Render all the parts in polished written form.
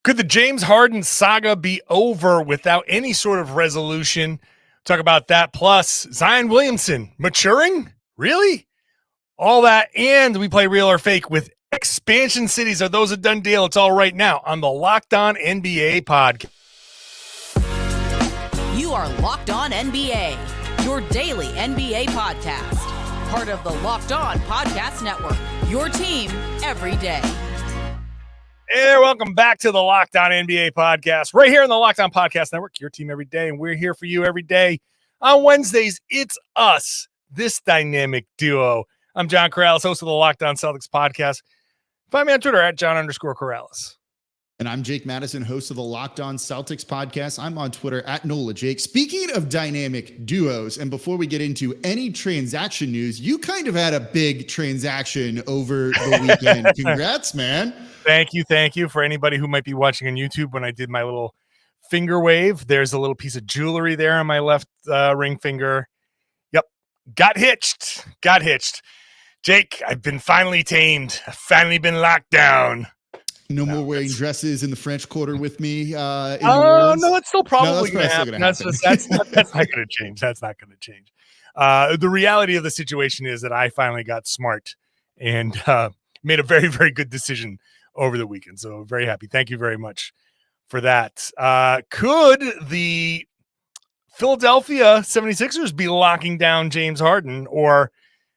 Could the James Harden saga be over without any sort of resolution? Talk about that. Plus, Zion Williamson maturing? Really? All that. And we play real or fake with expansion cities. Are those a done deal? It's all right now on the Locked On NBA podcast. You are Locked On NBA, your daily NBA podcast. Part of the Locked On Podcast Network, your team every day. Hey there, welcome back to the Locked On NBA podcast, right here on the Locked On Podcast Network, your team every day, and we're here for you every day. On Wednesdays, it's us, this dynamic duo. I'm John Karalis, host of the Locked On Celtics podcast. Find me on Twitter at John_Karalis. And I'm Jake Madison, host of the Locked On Celtics podcast. I'm on Twitter at NOLA Jake. Speaking of dynamic duos, and before we get into any transaction news, you kind of had a big transaction over the weekend. Congrats, man. Thank you. For anybody who might be watching on YouTube, when I did my little finger wave, there's a little piece of jewelry there on my left ring finger. Yep, got hitched. Jake, I've been finally tamed. I've finally been locked down. No more wearing dresses in the French Quarter with me. No, it's still probably going to happen. That's not going to change. That's not going to change. The reality of the situation is that I finally got smart and made a very, very good decision over the weekend. So very happy. Thank you very much for that. Could the Philadelphia 76ers be locking down James Harden, or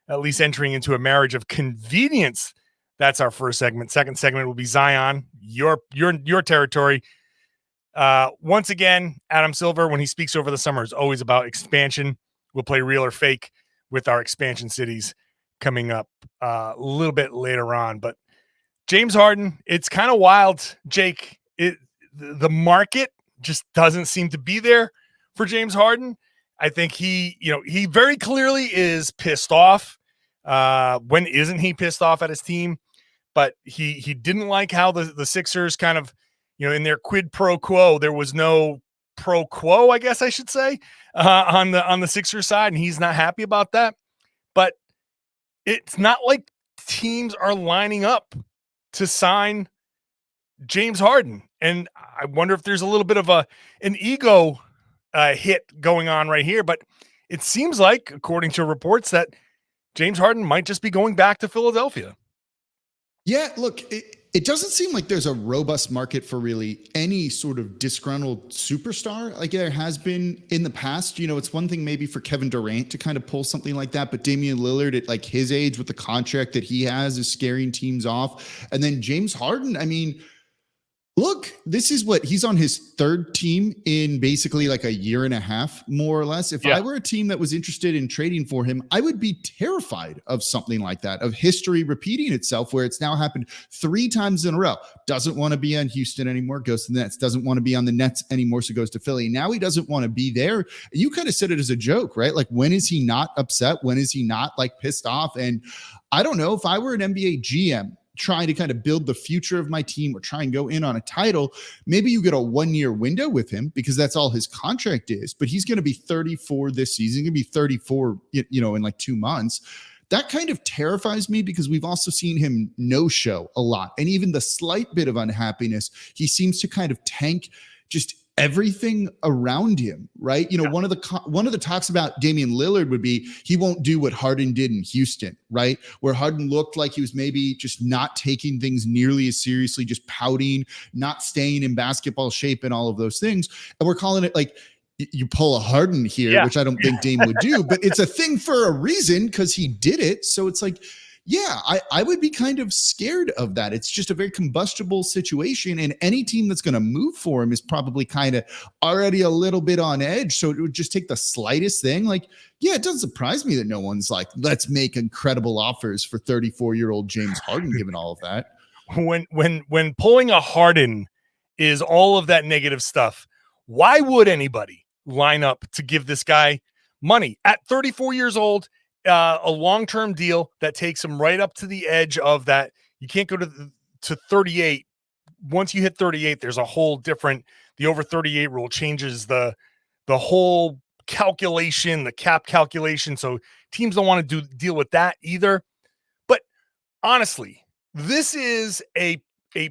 at least entering into a marriage of convenience? That's our first segment. Second segment will be Zion, your territory. Once again, Adam Silver, when he speaks over the summer, is always about expansion. We'll play real or fake with our expansion cities coming up a little bit later on. But James Harden, it's kind of wild, Jake. The market just doesn't seem to be there for James Harden. I think he very clearly is pissed off. When isn't he pissed off at his team? But he didn't like how the Sixers kind of, in their quid pro quo, there was no pro quo, I guess I should say, on the Sixers side, and he's not happy about that. But it's not like teams are lining up to sign James Harden, and I wonder if there's a little bit of an ego hit going on right here. But it seems like, according to reports, that James Harden might just be going back to Philadelphia. Yeah, look, it doesn't seem like there's a robust market for really any sort of disgruntled superstar like there has been in the past. It's one thing maybe for Kevin Durant to kind of pull something like that, but Damian Lillard at like his age with the contract that he has is scaring teams off. And then James Harden, I mean, look, this is he's on his third team in basically like a year and a half, more or less. If I were a team that was interested in trading for him, I would be terrified of something like that, of history repeating itself, where it's now happened 3 times in a row. Doesn't want to be on Houston anymore, goes to the Nets. Doesn't want to be on the Nets anymore, so goes to Philly. Now he doesn't want to be there. You kind of said it as a joke, right? Like, when is he not upset? When is he not like pissed off? And I don't know, if I were an NBA GM trying to kind of build the future of my team or try and go in on a title, maybe you get a 1-year window with him because that's all his contract is, but he's going to be 34 this season. He's going to be 34, in like 2 months. That kind of terrifies me because we've also seen him no-show a lot. And even the slight bit of unhappiness, he seems to kind of tank just everything around him, right? One of the talks about Damian Lillard would be he won't do what Harden did in Houston, right? Where Harden looked like he was maybe just not taking things nearly as seriously, just pouting, not staying in basketball shape and all of those things. And we're calling it like, you pull a Harden here, which I don't think Dame would do, but it's a thing for a reason because he did it. So it's like, yeah, I would be kind of scared of that. It's just a very combustible situation, and any team that's going to move for him is probably kind of already a little bit on edge. So it would just take the slightest thing. Like, yeah, it doesn't surprise me that no one's like, let's make incredible offers for 34-year-old James Harden, given all of that. When pulling a Harden is all of that negative stuff, why would anybody line up to give this guy money at 34 years old? A long-term deal that takes him right up to the edge of that. You can't go to 38. Once you hit 38, there's a whole different, the over 38 rule changes the whole calculation, the cap calculation. So teams don't want to deal with that either. But honestly, this is a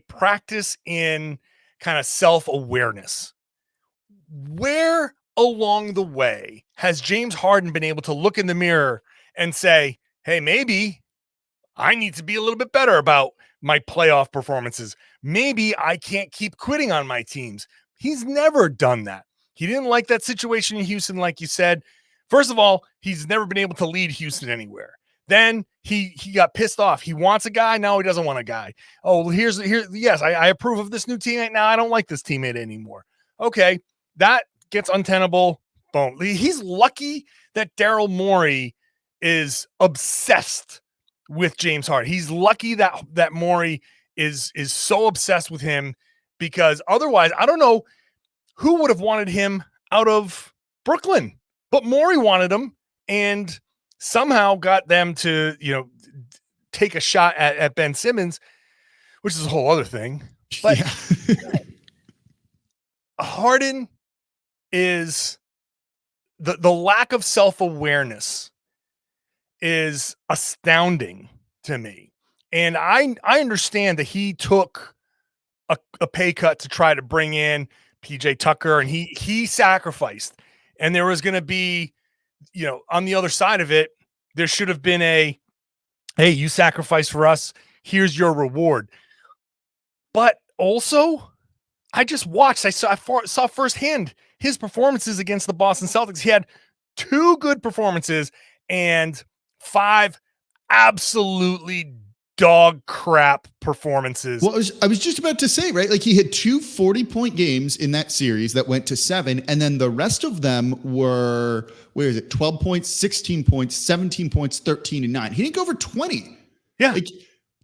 practice in kind of self-awareness. Where along the way has James Harden been able to look in the mirror and say, hey, maybe I need to be a little bit better about my playoff performances. Maybe I can't keep quitting on my teams. He's never done that. He didn't like that situation in Houston, like you said. First of all, he's never been able to lead Houston anywhere. Then he got pissed off. He wants a guy. Now he doesn't want a guy. Oh, yes, I approve of this new teammate. Now I don't like this teammate anymore. Okay, that gets untenable. Boom. He's lucky that Daryl Morey is obsessed with James Harden. He's lucky that Morey is so obsessed with him, because otherwise, I don't know who would have wanted him out of Brooklyn, but Morey wanted him and somehow got them to, take a shot at Ben Simmons, which is a whole other thing. But Harden is the lack of self-awareness is astounding to me. And I understand that he took a pay cut to try to bring in PJ Tucker, and he sacrificed. And there was going to be, on the other side of it, there should have been hey, you sacrificed for us. Here's your reward. But also, I just watched. I saw firsthand his performances against the Boston Celtics. He had 2 good performances and 5 absolutely dog crap performances. Well, I was just about to say, right? Like, he had 2 40-point games in that series that went to 7. And then the rest of them were, 12 points, 16 points, 17 points, 13 and 9. He didn't go over 20. Yeah. Like,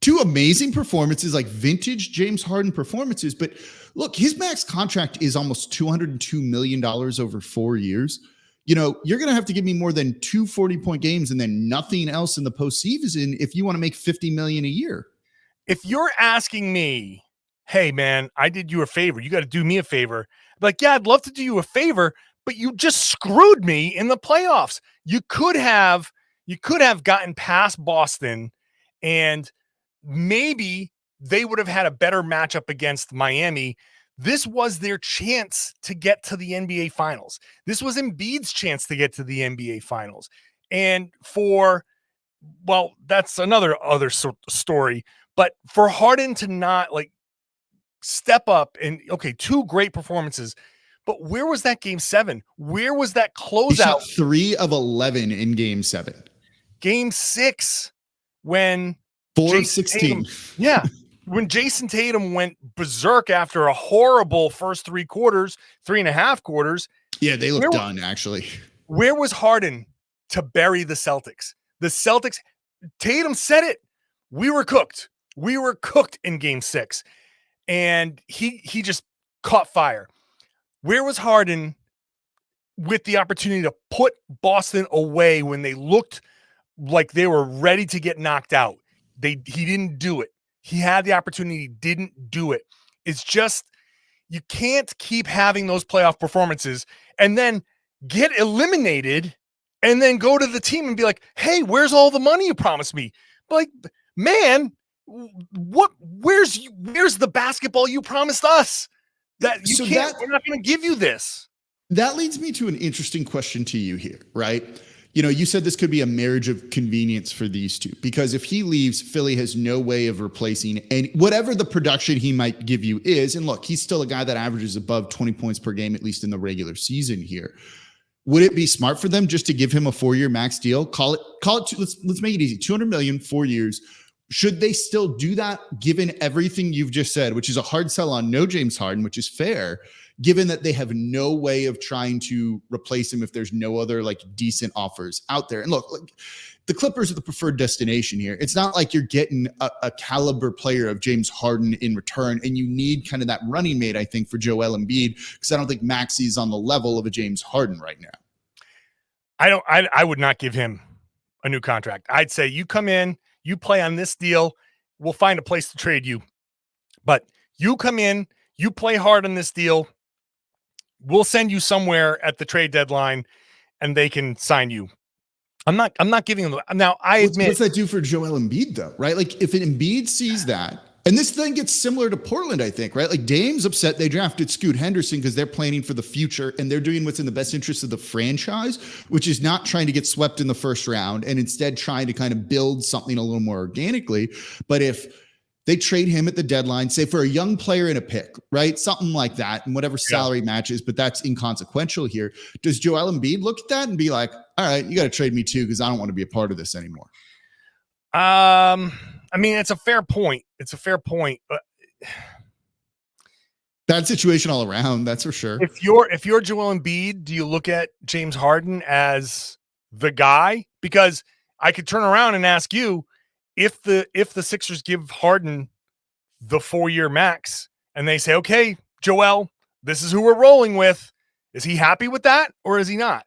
2 amazing performances, like vintage James Harden performances. But look, his max contract is almost $202 million over 4 years. You're going to have to give me more than 2 40-point games and then nothing else in the postseason if you want to make $50 million a year. If you're asking me, hey man, I did you a favor, you got to do me a favor. Like, yeah, I'd love to do you a favor, but you just screwed me in the playoffs. You could have gotten past Boston, and maybe they would have had a better matchup against Miami. This was their chance to get to the NBA Finals. This was Embiid's chance to get to the NBA Finals. And that's another story. But for Harden to not step up and, 2 great performances, but where was that Game 7? Where was that closeout? He shot 3 of 11 in Game 7. Game 6, when 4 of 16. Yeah. When Jason Tatum went berserk after a horrible first 3.5 quarters. Yeah, they looked done, actually. Where was Harden to bury the Celtics? The Celtics, Tatum said it. We were cooked. We were cooked in Game 6. And he just caught fire. Where was Harden with the opportunity to put Boston away when they looked like they were ready to get knocked out? He didn't do it. He had the opportunity, didn't do it. It's just, you can't keep having those playoff performances and then get eliminated and then go to the team and be like, hey, where's all the money you promised me? Like, man, where's the basketball you promised us? We're not going to give you this. That leads me to an interesting question to you here, right? You said this could be a marriage of convenience for these two, because if he leaves, Philly has no way of replacing whatever the production he might give you is. And look, he's still a guy that averages above 20 points per game, at least in the regular season here. Would it be smart for them just to give him a 4-year max deal? Call it. Let's make it easy. $200 million, 4 years. Should they still do that, given everything you've just said, which is a hard sell on no James Harden, which is fair, given that they have no way of trying to replace him if there's no other decent offers out there? And look, the Clippers are the preferred destination here. It's not like you're getting a caliber player of James Harden in return, and you need kind of that running mate, I think, for Joel Embiid, because I don't think Maxi's on the level of a James Harden right now. I would not give him a new contract. I'd say you come in, you play on this deal, we'll find a place to trade you. But you come in, you play hard on this deal, we'll send you somewhere at the trade deadline and they can sign you. I'm not giving them. Now, I admit. What's that do for Joel Embiid, though, right? Like, if an Embiid sees that, And this then gets similar to Portland, I think, right? Like Dame's upset they drafted Scoot Henderson because they're planning for the future and they're doing what's in the best interest of the franchise, which is not trying to get swept in the first round and instead trying to kind of build something a little more organically. But if they trade him at the deadline, say for a young player and a pick, right? Something like that, and whatever salary matches, but that's inconsequential here. Does Joel Embiid look at that and be like, all right, you got to trade me too because I don't want to be a part of this anymore? I mean, it's a fair point. It's a fair point. Bad situation all around, that's for sure. If you're Joel Embiid, do you look at James Harden as the guy? Because I could turn around and ask you, if the Sixers give Harden the 4-year max and they say, okay, Joel, this is who we're rolling with, is he happy with that or is he not?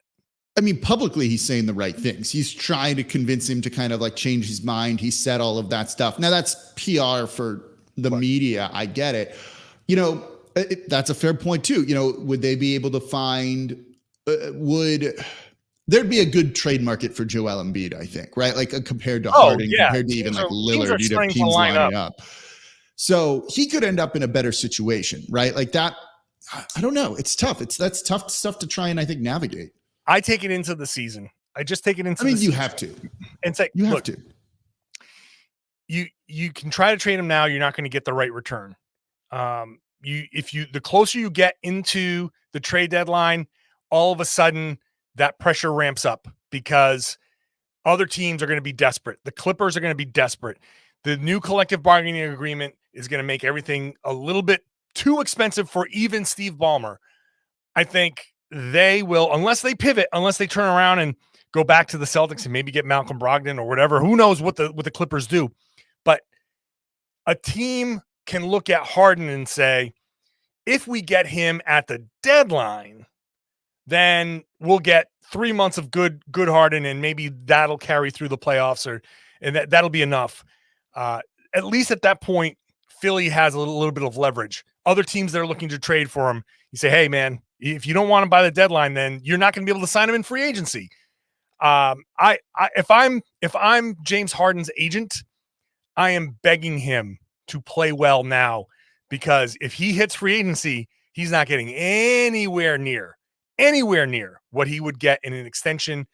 I mean, publicly, he's saying the right things. He's trying to convince him to kind of like change his mind. He said all of that stuff. Now, that's PR for the media. I get it. You know, that's a fair point, too. You know, would they be able to find, there'd be a good trade market for Joel Embiid, I think, right? Like compared to Harden, compared to even like Lillard, you'd have teams lining up. So he could end up in a better situation, right? Like that. I don't know. It's tough. That's tough stuff to try and I think navigate. I take it into the season. I just take it into. I mean, the you season have to. And say, you have look, to. You can try to trade him now. You're not going to get the right return. The closer you get into the trade deadline, all of a sudden that pressure ramps up because other teams are going to be desperate. The Clippers are going to be desperate. The new collective bargaining agreement is going to make everything a little bit too expensive for even Steve Ballmer. I think they will, unless they pivot, unless they turn around and go back to the Celtics and maybe get Malcolm Brogdon or whatever. Who knows what the Clippers do? But a team can look at Harden and say, if we get him at the deadline, then we'll get 3 months of good Harden, and maybe that'll carry through the playoffs, and that'll be enough. At least at that point, Philly has a little bit of leverage. Other teams that are looking to trade for him, you say, hey, man, if you don't want him by the deadline, then you're not going to be able to sign him in free agency. If I'm James Harden's agent, I am begging him to play well now, because if he hits free agency, he's not getting anywhere near what he would get in an extension.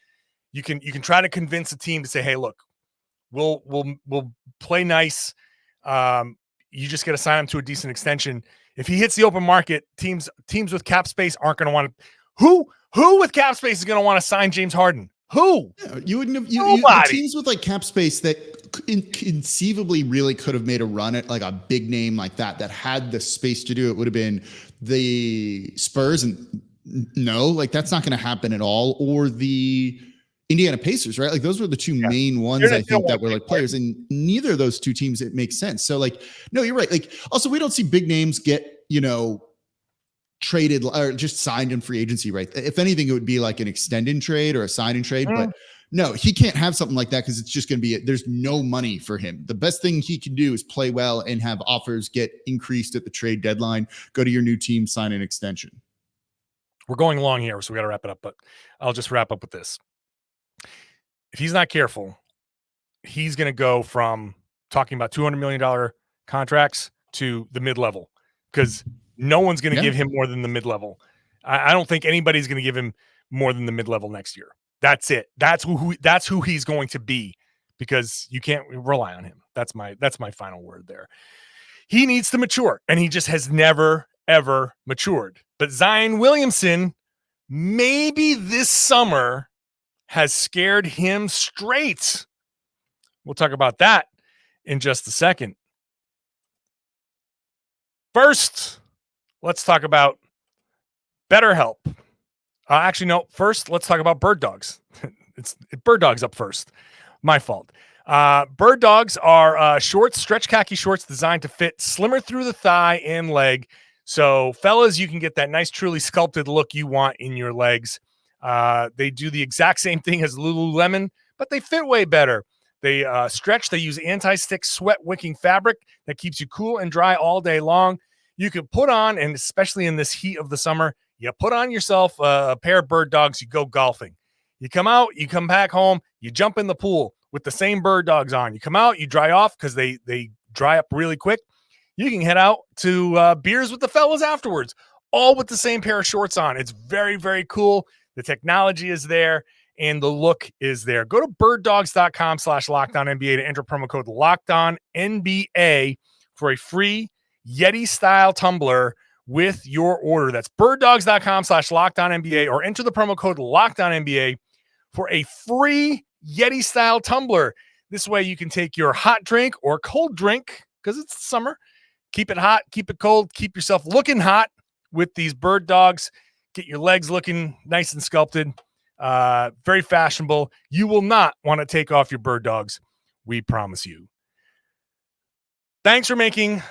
You can try to convince a team to say, hey, look, we'll play nice. You just got to sign him to a decent extension. If he hits the open market, teams with cap space aren't going to want to. Who with cap space is going to want to sign James Harden? Who? Yeah, you wouldn't have. Nobody. Teams with like cap space that conceivably really could have made a run at like a big name like that had the space to do it would have been the Spurs, and no, like that's not going to happen at all. Or the Indiana Pacers, right? Like those were the two main ones I think that were like players, and neither of those two teams, it makes sense. So like, no, you're right. Like also we don't see big names get, traded or just signed in free agency, right? If anything, it would be like an extended trade or a sign and trade, but no, he can't have something like that because it's just going to be, there's no money for him. The best thing he can do is play well and have offers get increased at the trade deadline, go to your new team, sign an extension. We're going long here, so we got to wrap it up, but I'll just wrap up with this. If he's not careful, he's going to go from talking about $200 million contracts to the mid-level, because no one's going to give him more than the mid-level. I don't think anybody's going to give him more than the mid-level next year. That's it. That's who he's going to be, because you can't rely on him. That's my final word there. He needs to mature, and he just has never, ever matured. But Zion Williamson, maybe this summer, has scared him straight. We'll talk about that in just a second. First, let's talk about BetterHelp. Actually, no. First, let's talk about bird dogs. It's bird dogs up first. My fault. Bird dogs are shorts, stretch khaki shorts designed to fit slimmer through the thigh and leg. So, fellas, you can get that nice, truly sculpted look you want in your legs. They do the exact same thing as Lululemon, but they fit way better. They stretch. They use anti-stick sweat-wicking fabric that keeps you cool and dry all day long. You can put on, and especially in this heat of the summer, you put on yourself a pair of bird dogs, you go golfing. You come out, you come back home, you jump in the pool with the same bird dogs on. You come out, you dry off because they dry up really quick. you can head out to beers with the fellas afterwards, all with the same pair of shorts on. It's very, very cool. The technology is there and the look is there. Go to birddogs.com/LockedOnNBA to enter promo code LockedOnNBA for a free Yeti-style tumbler with your order. That's birddogs.com/LockedOnNBA, or enter the promo code LockedOnNBA for a free Yeti-style tumbler. This way you can take your hot drink or cold drink, because it's summer. Keep it hot, keep it cold, keep yourself looking hot with these Bird Dogs. Get your legs looking nice and sculpted. Very fashionable. You will not want to take off your Bird Dogs. We promise you. Thanks for making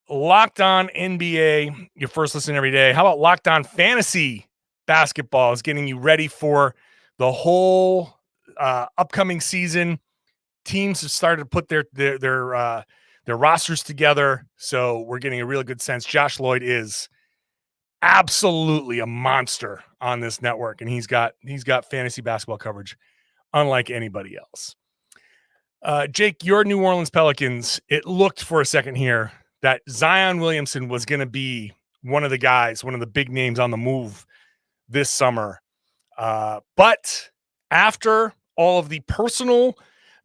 Locked On NBA your first listen every day. How about Locked On Fantasy Basketball is getting you ready for the whole upcoming season. Teams have started to put their rosters together, so we're getting a really good sense. Josh Lloyd is absolutely a monster on this network, and he's got fantasy basketball coverage unlike anybody else. Jake, your New Orleans Pelicans, it looked for a second here that Zion Williamson was going to be one of the guys, one of the big names on the move this summer. But after all of the personal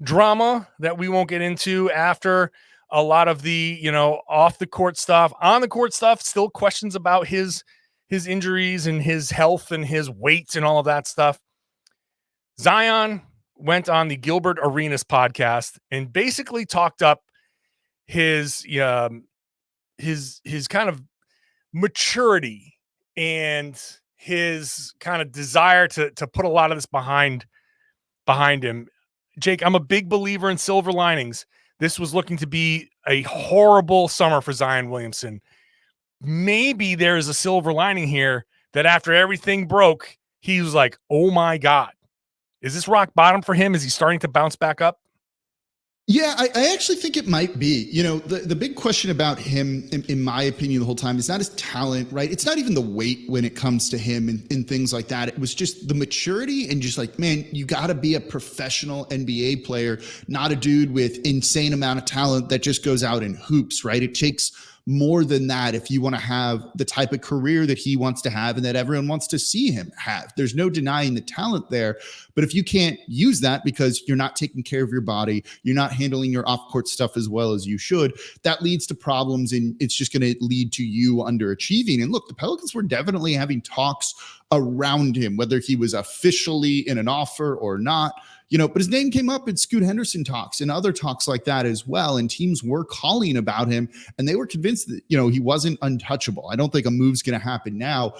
drama that we won't get into, after a lot of the, off the court stuff, on the court stuff, still questions about his injuries and his health and his weight and all of that stuff. Zion went on the Gilbert Arenas podcast and basically talked up his kind of maturity and his kind of desire to put a lot of this behind him. Jake, I'm a big believer in silver linings. This was looking to be a horrible summer for Zion Williamson. Maybe there is a silver lining here that after everything broke, he was like, oh my God, is this rock bottom for him? Is he starting to bounce back up? Yeah, I actually think it might be. The big question about him, in my opinion, the whole time is not his talent, right? It's not even the weight when it comes to him and things like that. It was just the maturity and just like, man, you got to be a professional NBA player, not a dude with insane amount of talent that just goes out and hoops, right? It takes more than that if you want to have the type of career that he wants to have and that everyone wants to see him have. There's no denying the talent there, but if you can't use that because you're not taking care of your body, you're not handling your off-court stuff as well as you should, that leads to problems, and it's just going to lead to you underachieving. And look, the Pelicans were definitely having talks around him, whether he was officially in an offer or not. But his name came up in Scoot Henderson talks and other talks like that as well. And teams were calling about him, and they were convinced that, he wasn't untouchable. I don't think a move's going to happen now.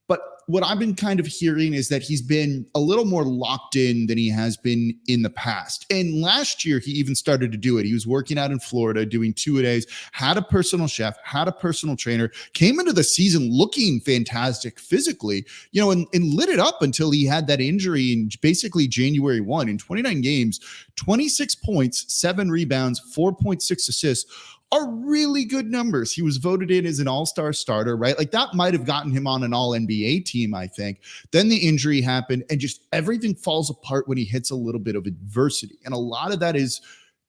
But what I've been kind of hearing is that he's been a little more locked in than he has been in the past. And last year, he even started to do it. He was working out in Florida, doing 2-a-days, had a personal chef, had a personal trainer, came into the season looking fantastic physically, and lit it up until he had that injury in basically January 1. In 29 games, 26 points, 7 rebounds, 4.6 assists, are really good numbers. He was voted in as an all-star starter, right? Like that might have gotten him on an all-NBA team, I think. Then the injury happened and just everything falls apart when he hits a little bit of adversity. And a lot of that is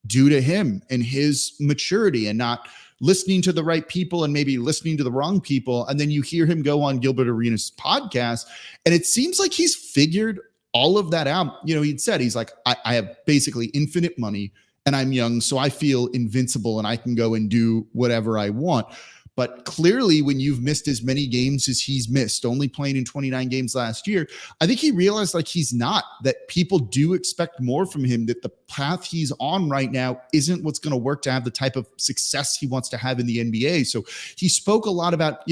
due to him and his maturity and not listening to the right people and maybe listening to the wrong people. And then you hear him go on Gilbert Arenas' podcast, and it seems like he's figured all of that out. He'd said, he's like, I have basically infinite money, and I'm young, so I feel invincible and I can go and do whatever I want. But clearly, when you've missed as many games as he's missed, only playing in 29 games last year, I think he realized he's not, that people do expect more from him, that the path he's on right now isn't what's going to work to have the type of success he wants to have in the NBA. So he spoke a lot about,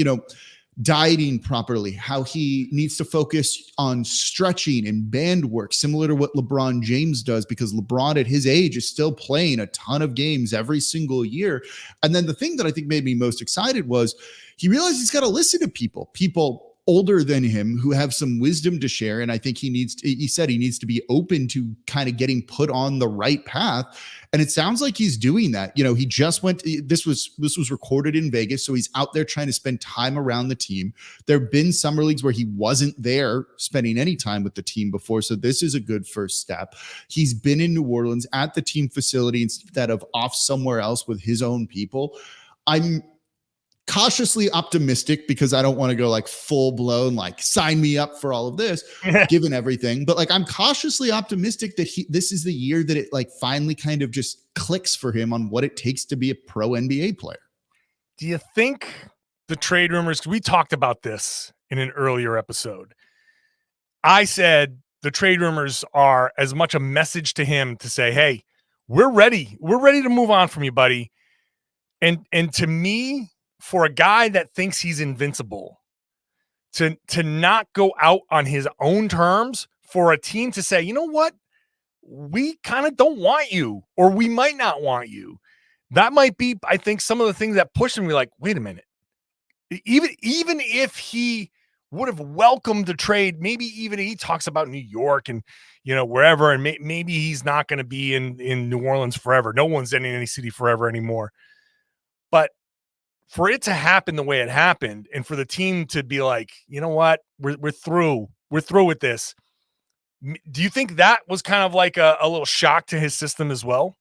dieting properly, how he needs to focus on stretching and band work, similar to what LeBron James does, because LeBron at his age is still playing a ton of games every single year. And then the thing that I think made me most excited was he realized he's got to listen to people older than him who have some wisdom to share. And I think he said he needs to be open to kind of getting put on the right path. And it sounds like he's doing that. He just this was recorded in Vegas. So he's out there trying to spend time around the team. There've been summer leagues where he wasn't there spending any time with the team before. So this is a good first step. He's been in New Orleans at the team facility instead of off somewhere else with his own people. I'm cautiously optimistic because I don't want to go like full blown, like sign me up for all of this, given everything. But like, I'm cautiously optimistic that this is the year that it like finally kind of just clicks for him on what it takes to be a pro NBA player. Do you think the trade rumors, we talked about this in an earlier episode. I said the trade rumors are as much a message to him to say, hey, we're ready. We're ready to move on from you, buddy. And to me, for a guy that thinks he's invincible, to not go out on his own terms, for a team to say, you know what, we kind of don't want you, or we might not want you. That might be, I think, some of the things that push him. We're like, wait a minute. Even if he would have welcomed the trade, maybe even he talks about New York and, wherever, and maybe he's not going to be in New Orleans forever. No one's in any city forever anymore. But for it to happen the way it happened, and for the team to be like, you know what, we're through with this. Do you think that was kind of like a little shock to his system as well?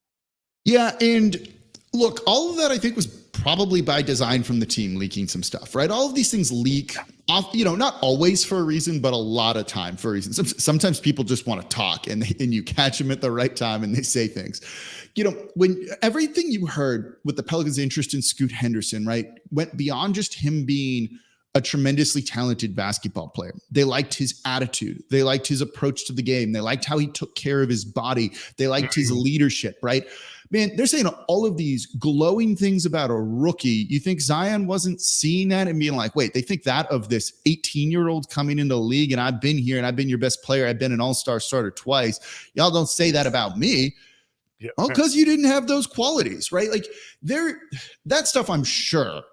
Yeah. And look, all of that I think was probably by design from the team leaking some stuff, right? All of these things leak off, not always for a reason, but a lot of time for a reason. Sometimes people just want to talk and you catch them at the right time and they say things. When everything you heard with the Pelicans' interest in Scoot Henderson, right, went beyond just him being a tremendously talented basketball player. They liked his attitude. They liked his approach to the game. They liked how he took care of his body. They liked his leadership, right? Man, they're saying all of these glowing things about a rookie. You think Zion wasn't seeing that and being like, wait, they think that of this 18-year-old coming into the league, and I've been here and I've been your best player. I've been an all-star starter twice. Y'all don't say that about me. Yeah. Oh, because you didn't have those qualities, right? Like that stuff I'm sure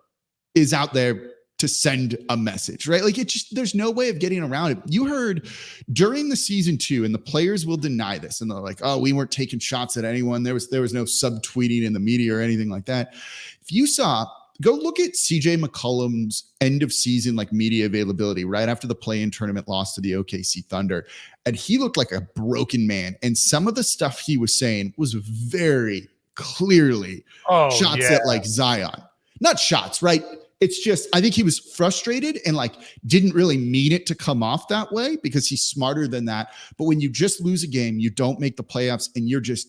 is out there to send a message, right? Like there's no way of getting around it. You heard during the season 2, and the players will deny this, and they're like, oh, we weren't taking shots at anyone. There was no subtweeting in the media or anything like that. If you saw, go look at CJ McCollum's end of season, like media availability right after the play-in tournament loss to the OKC Thunder. And he looked like a broken man. And some of the stuff he was saying was very clearly shots at like Zion, not shots, right? It's just, I think he was frustrated and like didn't really mean it to come off that way because he's smarter than that. But when you just lose a game, you don't make the playoffs, and you're just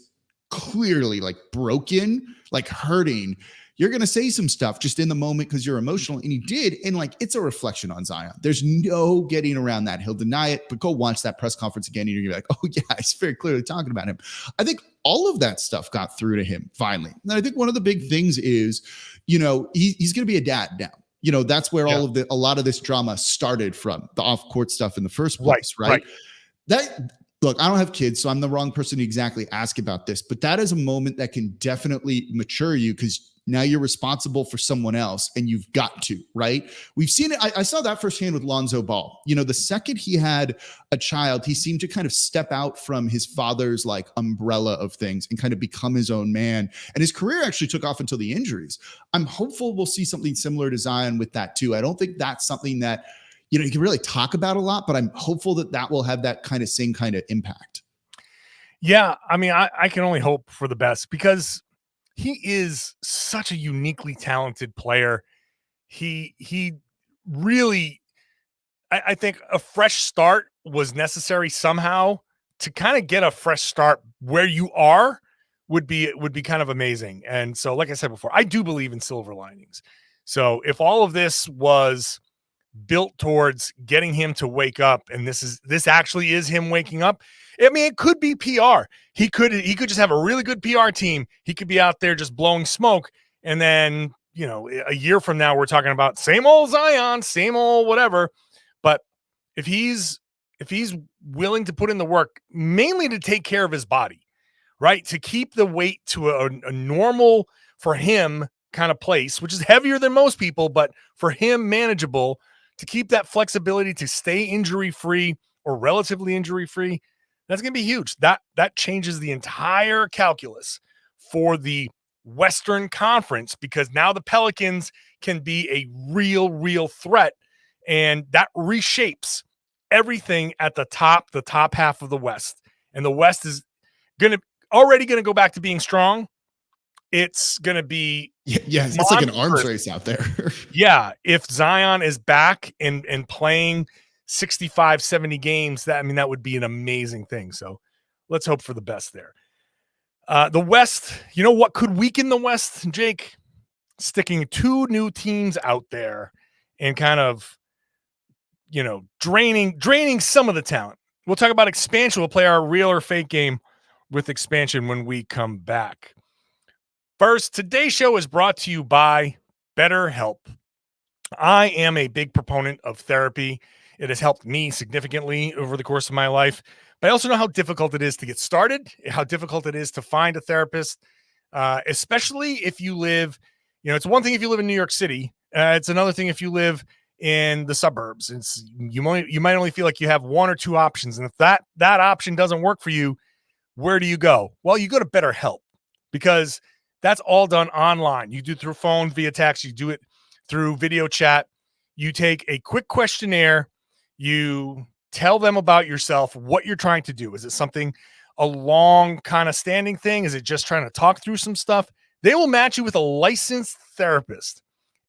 clearly like broken, like hurting, you're going to say some stuff just in the moment because you're emotional. And he did. And like, it's a reflection on Zion. There's no getting around that. He'll deny it, but go watch that press conference again. And you're gonna be like, oh yeah, he's very clearly talking about him. I think all of that stuff got through to him finally. And I think one of the big things is, he's going to be a dad now. That's where a lot of this drama started from, the off court stuff in the first place. Right. Look, I don't have kids, so I'm the wrong person to exactly ask about this, but that is a moment that can definitely mature you because now you're responsible for someone else and you've got to, right? We've seen it. I saw that firsthand with Lonzo Ball. The second he had a child, he seemed to kind of step out from his father's like umbrella of things and kind of become his own man. And his career actually took off until the injuries. I'm hopeful we'll see something similar to Zion with that too. I don't think that's something that, you can really talk about a lot, but I'm hopeful that will have that kind of same kind of impact. Yeah. I mean, I can only hope for the best because he is such a uniquely talented player. He really, I think a fresh start was necessary somehow to kind of get a fresh start where you are would be kind of amazing. And so, like I said before, I do believe in silver linings. So if all of this was built towards getting him to wake up, and this actually is him waking up, I mean, it could be PR. He could just have a really good PR team. He could be out there just blowing smoke. And then, a year from now, we're talking about same old Zion, same old whatever. But if he's willing to put in the work, mainly to take care of his body, right? To keep the weight to a normal for him kind of place, which is heavier than most people, but for him manageable, to keep that flexibility to stay injury-free or relatively injury-free. That's going to be huge. That changes the entire calculus for the Western Conference because now the Pelicans can be a real threat, and that reshapes everything at the top half of the West. And the West is already going to go back to being strong. It's going to be Yes, it's like an arms race out there. Yeah, if Zion is back and playing 65, 70 games, that would be an amazing thing. So let's hope for the best there. The West, you know what could weaken the West, Jake? Sticking 2 new teams out there and kind of, draining some of the talent. We'll talk about expansion. We'll play our real or fake game with expansion when we come back. First, today's show is brought to you by BetterHelp. I am a big proponent of therapy. It has helped me significantly over the course of my life, but I also know how difficult it is to get started, how difficult it is to find a therapist, especially if you live, it's one thing if you live in New York City. It's another thing if you live in the suburbs. You might only feel like you have 1 or 2 options. And if that option doesn't work for you, where do you go? Well, you go to BetterHelp, because that's all done online. You do it through phone, via text, you do it through video chat. You take a quick questionnaire, you tell them about yourself, what you're trying to do. Is it something, a long kind of standing thing? Is it just trying to talk through some stuff? They will match you with a licensed therapist,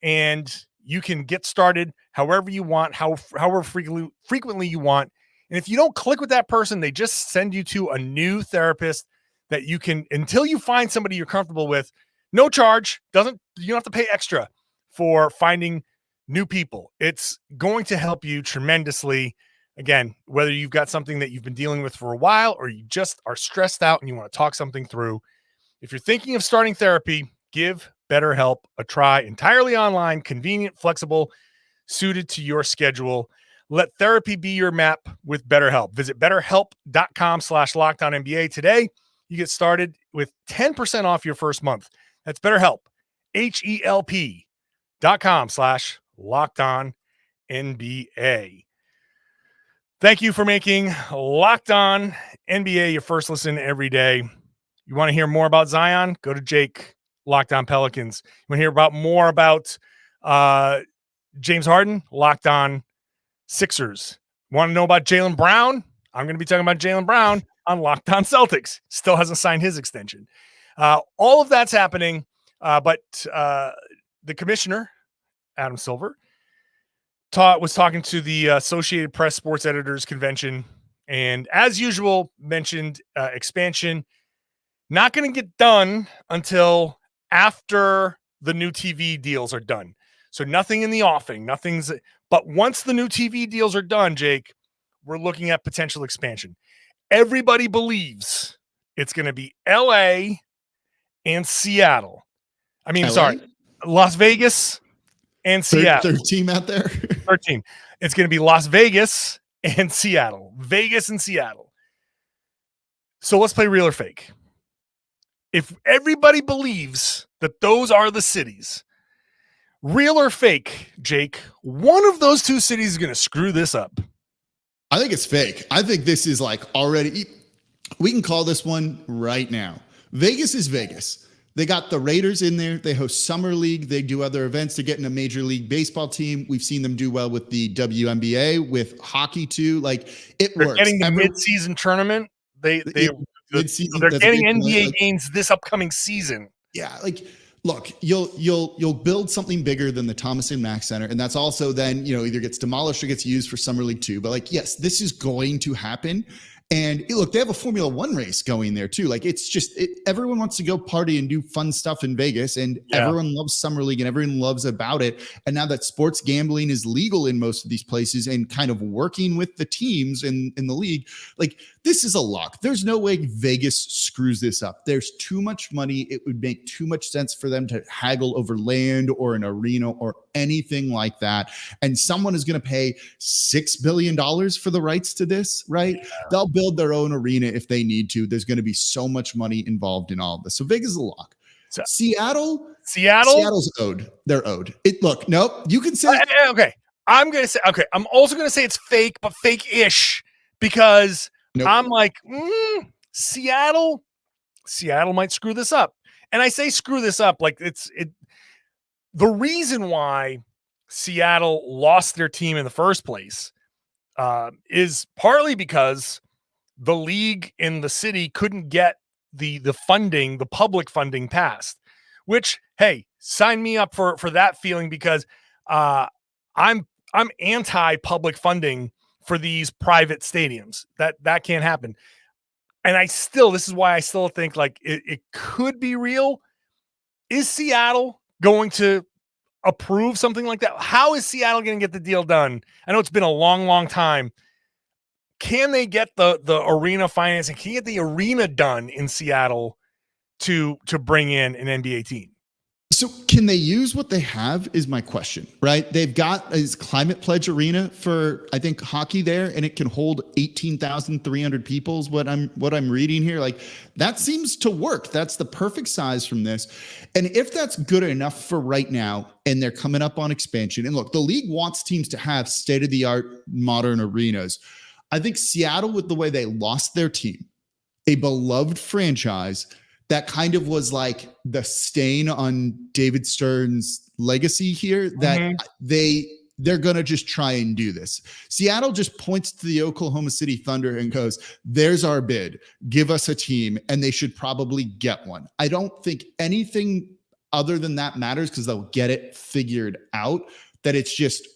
and you can get started however you want, however frequently you want. And if you don't click with that person, they just send you to a new therapist that you can, until you find somebody you're comfortable with, no charge. You don't have to pay extra for finding new people. It's going to help you tremendously. Again, whether you've got something that you've been dealing with for a while, or you just are stressed out and you want to talk something through. If you're thinking of starting therapy, give BetterHelp a try. Entirely online, convenient, flexible, suited to your schedule. Let therapy be your map with BetterHelp. Visit BetterHelp.com/LockedOnNBA today. You get started with 10% off your first month. That's BetterHelp, HELP.com/LockedOnNBA. Thank you for making Locked On NBA your first listen every day. You want to hear more about Zion? Go to Jake, Locked On Pelicans. You want to hear more about James Harden? Locked On Sixers. Want to know about Jaylen Brown? I'm going to be talking about Jaylen Brown on Locked On Celtics. Still hasn't signed his extension. All of that's happening, but the commissioner, Adam Silver, was talking to the Associated Press Sports Editors Convention, and as usual, mentioned expansion. Not going to get done until after the new TV deals are done. So nothing in the offing, but once the new TV deals are done, Jake, we're looking at potential expansion. Everybody believes it's going to be LA and Seattle. Las Vegas and Seattle. Third team out there. Third team. It's going to be Las Vegas and Seattle. Vegas and Seattle. So let's play real or fake. If everybody believes that those are the cities, real or fake, Jake, one of those 2 cities is going to screw this up. I think it's fake. I think this is already, we can call this one right now. Vegas is Vegas. They got the Raiders in there. They host Summer League. They do other events. They're getting a Major League Baseball team. We've seen them do well with the WNBA, with hockey too. It They're works. Getting the mid-season tournament. They're getting NBA games this upcoming season. Yeah, look, you'll build something bigger than the Thomas and Mack Center, and that's also then either gets demolished or gets used for Summer League 2. But yes, this is going to happen. And look, they have a Formula One race going there too. It's just everyone wants to go party and do fun stuff in Vegas, and everyone loves Summer League and everyone loves about it. And now that sports gambling is legal in most of these places and kind of working with the teams in the league, this is a lock. There's no way Vegas screws this up. There's too much money. It would make too much sense for them to haggle over land or an arena or anything like that. And someone is going to pay $6 billion for the rights to this, right? Yeah. They'll build their own arena if they need to. There's going to be so much money involved in all of this. So Vegas is a lock. So, Seattle's owed. They're owed. Nope. You can say okay. I'm going to say okay. I'm also going to say it's fake, but fake-ish, because I'm Seattle might screw this up. And I say screw this up the reason why Seattle lost their team in the first place is partly because the league in the city couldn't get the funding, the public funding passed. which, hey, sign me up for that feeling, because I'm anti-public funding for these private stadiums. That can't happen. And this is why I still think like it could be real. Is Seattle going to approve something like that? How is Seattle going to get the deal done? I know it's been a long, long time. Can they get the arena financing? Can you get the arena done in Seattle to bring in an NBA team? So can they use what they have is my question, right? They've got a Climate Pledge Arena for, I think, hockey there, and it can hold 18,300 people is what I'm reading here. Like, that seems to work. That's the perfect size from this. And if that's good enough for right now, and they're coming up on expansion, and look, the league wants teams to have state-of-the-art modern arenas. I think Seattle, with the way they lost their team, a beloved franchise that kind of was like the stain on David Stern's legacy here, that they're going to just try and do this. Seattle just points to the Oklahoma City Thunder and goes, there's our bid. Give us a team. And they should probably get one. I don't think anything other than that matters, because they'll get it figured out, that it's just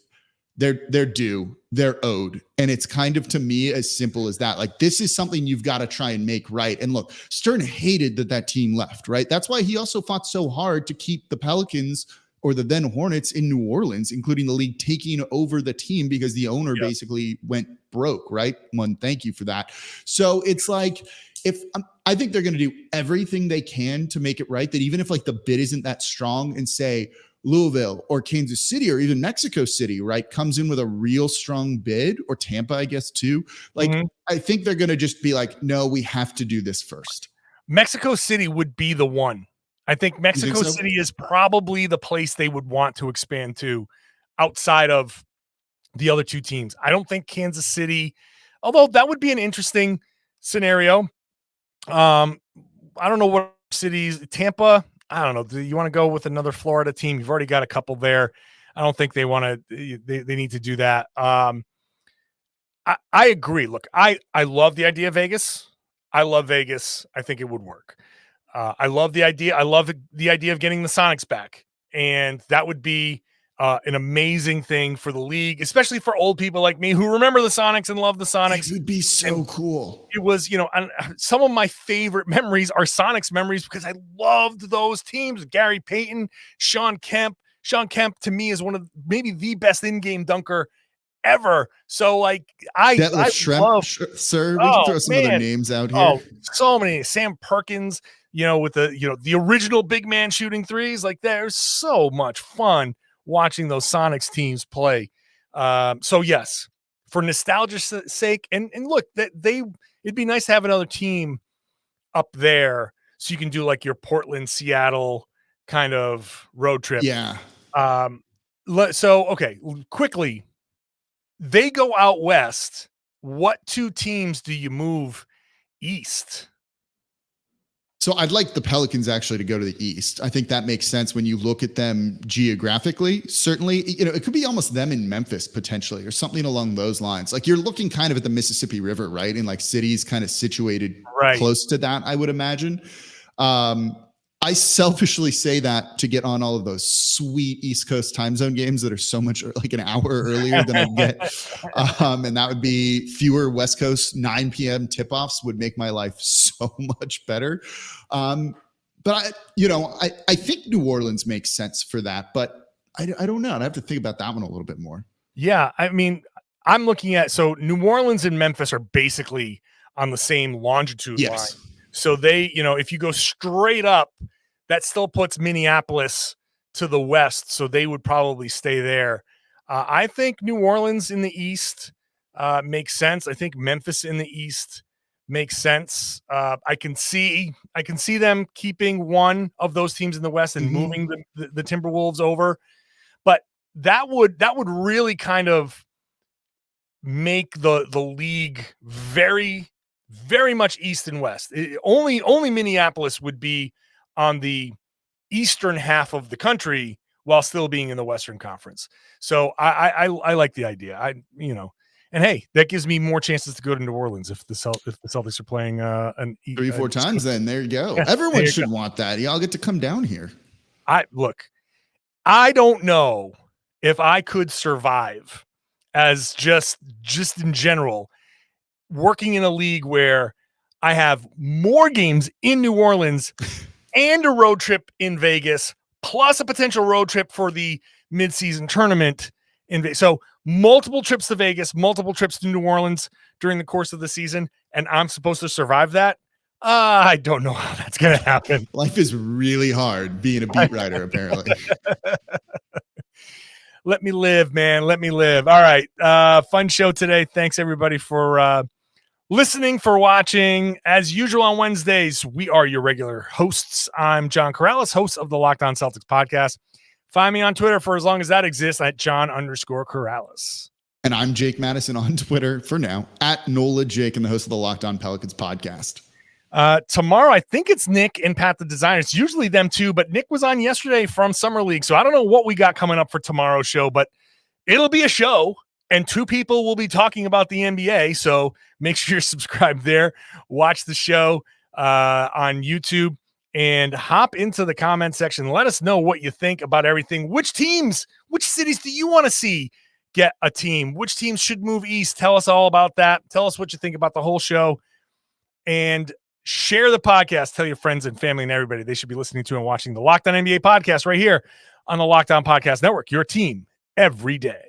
they're due, they're owed. And it's kind of, to me, as simple as that. Like, this is something you've got to try and make right. And look, Stern hated that team left, right? That's why he also fought so hard to keep the Pelicans, or the then Hornets, in New Orleans, including the league taking over the team because the owner basically went broke, right? One, thank you for that. So it's like, I think they're going to do everything they can to make it right, that even if like the bid isn't that strong, and say Louisville or Kansas City or even Mexico City, right, comes in with a real strong bid, or Tampa, I guess, too. Like, I think they're going to just be like, no, we have to do this first. Mexico City would be the one. I think Mexico City is probably the place they would want to expand to outside of the other two teams. I don't think Kansas City, although that would be an interesting scenario. I don't know what cities. Tampa, I don't know. Do you want to go with another Florida team? You've already got a couple there. I don't think they want to. They need to do that. I agree. Look, I love the idea of Vegas. I love Vegas. I think it would work. I love the idea. I love the idea of getting the Sonics back, and that would be an amazing thing for the league, especially for old people like me who remember the Sonics and love the Sonics. It would be so cool. It was, some of my favorite memories are Sonics memories, because I loved those teams. Gary Payton, Sean Kemp. Sean Kemp, to me, is one of maybe the best in-game dunker ever. So, like, I love, sir. We can throw some other names out here. Oh, so many. Sam Perkins, with the original big man shooting threes. Like, there's so much fun watching those Sonics teams play. So yes, for nostalgia's sake, and look, it'd be nice to have another team up there, so you can do like your Portland, Seattle kind of road trip. Yeah. So, okay, quickly, they go out west. What two teams do you move east? So I'd like the Pelicans actually to go to the East. I think that makes sense when you look at them geographically. Certainly, it could be almost them in Memphis potentially, or something along those lines. Like, you're looking kind of at the Mississippi River, right? And like cities kind of situated close to that, I would imagine. I selfishly say that to get on all of those sweet East Coast time zone games that are so much like an hour earlier than I get. And that would be fewer West Coast 9 p.m. tip-offs would make my life so much better. But I think New Orleans makes sense for that, but I don't know. I'd have to think about that one a little bit more. Yeah. I mean, I'm looking at, so New Orleans and Memphis are basically on the same longitude line. So they, if you go straight up, that still puts Minneapolis to the west. So they would probably stay there. I think New Orleans in the East makes sense. I think Memphis in the East makes sense. I can see them keeping one of those teams in the West and moving the Timberwolves over. But that would really kind of make the league very, very much East and West. Only Minneapolis would be on the eastern half of the country while still being in the Western Conference. So I like the idea. And hey, that gives me more chances to go to New Orleans if the Celtics are playing 3-4 times. Then there you go. Everyone should want that. Y'all get to come down here. I don't know if I could survive as just in general working in a league where I have more games in New Orleans and a road trip in Vegas, plus a potential road trip for the midseason tournament in Vegas. So multiple trips to Vegas, multiple trips to New Orleans during the course of the season, and I'm supposed to survive that. I don't know how that's going to happen. Life is really hard being a beat writer, apparently. Let me live, man. Let me live. All right. Fun show today. Thanks, everybody, for listening, for watching. As usual on Wednesdays, we are your regular hosts. I'm John Karalis, host of the Locked On Celtics podcast. Find me on Twitter for as long as that exists at John_Karalis. And I'm Jake Madison on Twitter for now, at NOLA Jake, and the host of the Locked On Pelicans podcast. Tomorrow, I think it's Nick and Pat the Designer. It's usually them too, but Nick was on yesterday from Summer League. So I don't know what we got coming up for tomorrow's show, but it'll be a show and two people will be talking about the NBA. So make sure you're subscribed there. Watch the show on YouTube and hop into the comment section. Let us know what you think about everything. Which teams, which cities do you want to see get a team? Which teams should move east? Tell us all about that. Tell us what you think about the whole show. And share the podcast. Tell your friends and family and everybody they should be listening to and watching the Locked On NBA podcast right here on the Locked On Podcast Network. Your team every day.